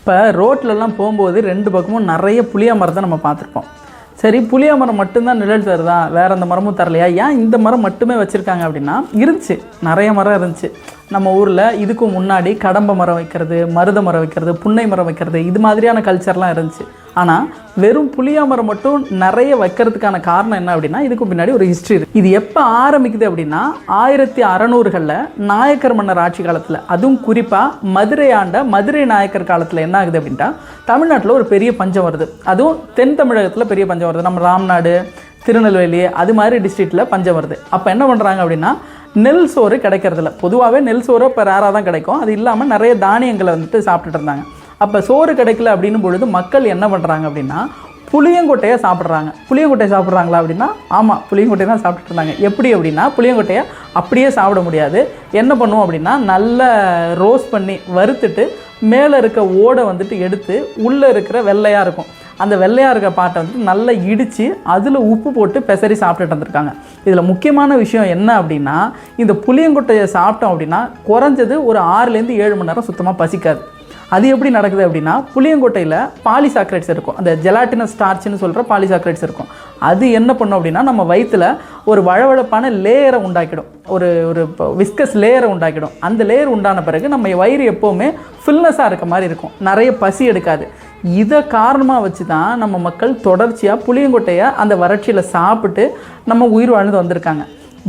இப்போ ரோட்லலாம் போகும்போது 2 பக்கமும் நிறைய புளிய மரத்தை நம்ம பார்த்துருப்போம். சரி, புளிய மரம் மட்டும்தான் நிழல் தருதா, வேறு எந்த மரமும் தரலையா, ஏன் இந்த மரம் மட்டுமே வச்சுருக்காங்க அப்படின்னா, இருந்துச்சு, நிறைய மரம் இருந்துச்சு நம்ம ஊரில். இதுக்கு முன்னாடி கடம்ப மரம் வைக்கிறது, மருத மரம் வைக்கிறது, புன்னை மரம் வைக்கிறது, இது மாதிரியான கல்ச்சர்லாம் இருந்துச்சு. ஆனால் வெறும் புளிய மரம் மட்டும் நிறைய வைக்கிறதுக்கான காரணம் என்ன அப்படின்னா, இதுக்கு பின்னாடி ஒரு ஹிஸ்ட்ரி இருக்குது. இது எப்போ ஆரம்பிக்குது அப்படின்னா 1600களில் நாயக்கர் மன்னர் ஆட்சி காலத்தில், அதுவும் குறிப்பாக மதுரை ஆண்ட மதுரை நாயக்கர் காலத்தில் என்ன ஆகுது அப்படின்ட்டா, தமிழ்நாட்டில் ஒரு பெரிய பஞ்சம் வருது. அதுவும் தென் தமிழகத்தில் பெரிய பஞ்சம் வருது. நம்ம ராம்நாடு, திருநெல்வேலி அது மாதிரி டிஸ்ட்ரிக்டில் பஞ்சம் வருது. அப்போ என்ன பண்ணுறாங்க அப்படின்னா, நெல் சோறு கிடைக்கிறதில்ல. பொதுவாகவே நெல் சோறு இப்போ ரேராக தான் கிடைக்கும். அது இல்லாமல் நிறைய தானியங்களை வந்துட்டு சாப்பிட்டுட்டு இருந்தாங்க. அப்போ சோறு கிடைக்கல அப்படின்னும் பொழுது மக்கள் என்ன பண்ணுறாங்க அப்படின்னா, புளியங்கொட்டையை சாப்பிட்றாங்க. புளியங்கொட்டையை சாப்பிட்றாங்களா அப்படின்னா, ஆமாம், புளியங்கொட்டையை தான் சாப்பிட்டுட்டு இருந்தாங்க. எப்படி அப்படின்னா, புளியங்கொட்டையை அப்படியே சாப்பிட முடியாது. என்ன பண்ணுவோம் அப்படின்னா, நல்லா ரோஸ்ட் பண்ணி வறுத்துட்டு மேலே இருக்க ஓடை வந்துட்டு எடுத்து உள்ளே இருக்கிற வெள்ளையாக இருக்கும், அந்த வெள்ளையாக இருக்க பாட்டை வந்துட்டு நல்லா இடித்து அதில் உப்பு போட்டு பெசரி சாப்பிட்டுட்டு வந்திருக்காங்க. இதில் முக்கியமான விஷயம் என்ன அப்படின்னா, இந்த புளியங்கொட்டையை சாப்பிட்டோம் அப்படின்னா குறைஞ்சது ஒரு 6லேருந்து 7 மணி நேரம் சுத்தமாக பசிக்காது. அது எப்படி நடக்குது அப்படின்னா, புளியங்கொட்டையில் பாலிசாக்ரைட்ஸ் இருக்கும், அந்த ஜெலாட்டினஸ் ஸ்டார்ச்னு சொல்கிற பாலிசாக்ரைட்ஸ் இருக்கும். அது என்ன பண்ணும் அப்படின்னா, நம்ம வயிற்றில் ஒரு வழவழப்பான லேயரை உண்டாக்கிடும், ஒரு ஒரு விஸ்கஸ் லேயரை உண்டாக்கிடும். அந்த லேயர் உண்டான பிறகு நம்ம வயிறு எப்போவுமே ஃபில்னஸாக இருக்க மாதிரி இருக்கும், நிறைய பசி எடுக்காது. இதை காரணமாக வச்சு தான் நம்ம மக்கள் தொடர்ச்சியாக புளியங்கொட்டையை அந்த வறட்சியில் சாப்பிட்டு நம்ம உயிர் வாழ்ந்து வந்திருக்காங்க.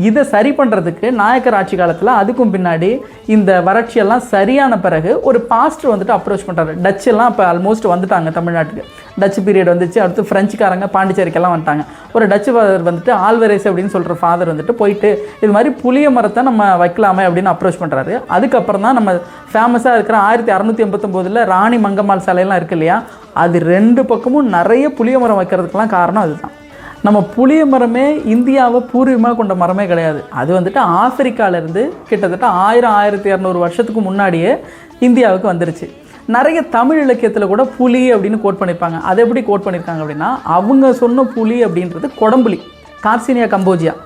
இதை சரி பண்ணுறதுக்கு நாயக்கர் ஆட்சி காலத்தில், அதுக்கும் பின்னாடி இந்த வறட்சியெல்லாம் சரியான பிறகு ஒரு பாஸ்டர் வந்துட்டு அப்ரோச் பண்ணுறாரு. டச்செல்லாம் இப்போ ஆல்மோஸ்ட் வந்துட்டாங்க தமிழ்நாட்டுக்கு. டச் பீரியட் வந்துச்சு. அடுத்து ஃப்ரெஞ்சுக்காரங்க பாண்டிச்சேரிக்கெல்லாம் வந்துட்டாங்க. ஒரு டச்சு ஃபாதர் வந்துட்டு ஆல்வரேஸ் அப்படின்னு சொல்கிற ஃபாதர் வந்துட்டு போயிட்டு இது மாதிரி புளிய மரத்தை நம்ம வைக்கலாமே அப்படின்னு அப்ரோச் பண்ணுறாரு. அதுக்கப்புறம் தான் நம்ம ஃபேமஸாக இருக்கிற 1689 ராணி மங்கம்மாள் சிலையெல்லாம் இருக்குது இல்லையா, அது 2 பக்கமும் நிறைய புளிய மரம் வைக்கிறதுக்கெல்லாம் காரணம் அதுதான். நம்ம புளிய மரமே இந்தியாவை பூர்வீகமாக கொண்ட மரமே கிடையாது. அது வந்துட்டு ஆப்பிரிக்காவிலேருந்து கிட்டத்தட்ட 1000-1200 வருஷத்துக்கு முன்னாடியே இந்தியாவுக்கு வந்துருச்சு. நிறைய தமிழ் இலக்கியத்தில் கூட புலி அப்படின்னு கோட் பண்ணியிருப்பாங்க. அதை எப்படி கோட் பண்ணியிருக்காங்க அப்படின்னா, அவங்க சொன்ன புலி அப்படின்றது கொடம்புலி, கார்சினியா கம்போஜியா.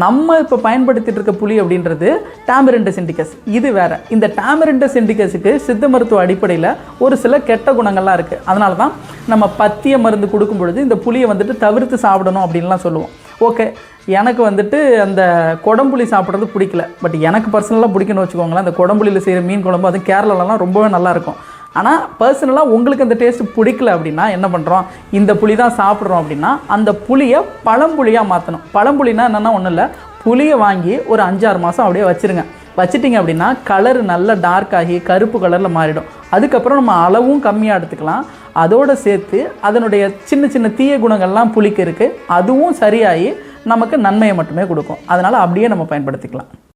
நம்ம இப்போ பயன்படுத்திட்டு இருக்க புலி அப்படின்றது டாமரிண்டஸ் இண்டிகஸ். இது வேறு. இந்த டாமரிண்டஸ் இண்டிகஸுக்கு சித்த மருத்துவ அடிப்படையில் ஒரு சில கெட்ட குணங்கள்லாம் இருக்குது. அதனால தான் நம்ம பத்திய மருந்து கொடுக்கும் பொழுது இந்த புளியை வந்துட்டு தவிர்த்து சாப்பிடணும் அப்படின்லாம் சொல்லுவோம். ஓகே, எனக்கு வந்துட்டு அந்த கொடம்புளி சாப்பிட்றது பிடிக்கல. பட் எனக்கு பர்சனலாக பிடிக்குன்னு வச்சுக்கோங்களேன். அந்த கொடம்புளியில் செய்கிற மீன் குழம்பு அது கேரளாலலாம் ரொம்பவே நல்லாயிருக்கும். ஆனால் பர்சனலாக உங்களுக்கு அந்த டேஸ்ட்டு பிடிக்கல அப்படின்னா என்ன பண்ணுறோம், இந்த புளி தான் சாப்பிட்றோம் அப்படின்னா அந்த புளியை பழம்புளியாக மாற்றணும். பழம்புளினா என்னென்னா ஒன்றும் இல்லை, புளியை வாங்கி ஒரு 5-6 மாதம் அப்படியே வச்சுருங்க. வச்சிட்டிங்க அப்படின்னா கலர் நல்லா டார்க் ஆகி கருப்பு கலரில் மாறிடும். அதுக்கப்புறம் நம்ம அளவும் கம்மியாக எடுத்துக்கலாம். அதோடு சேர்த்து அதனுடைய சின்ன சின்ன தீய குணங்கள்லாம் புளிக்கு இருக்குது, அதுவும் சரியாகி நமக்கு நன்மையை மட்டுமே கொடுக்கும். அதனால் அப்படியே நம்ம பயன்படுத்திக்கலாம்.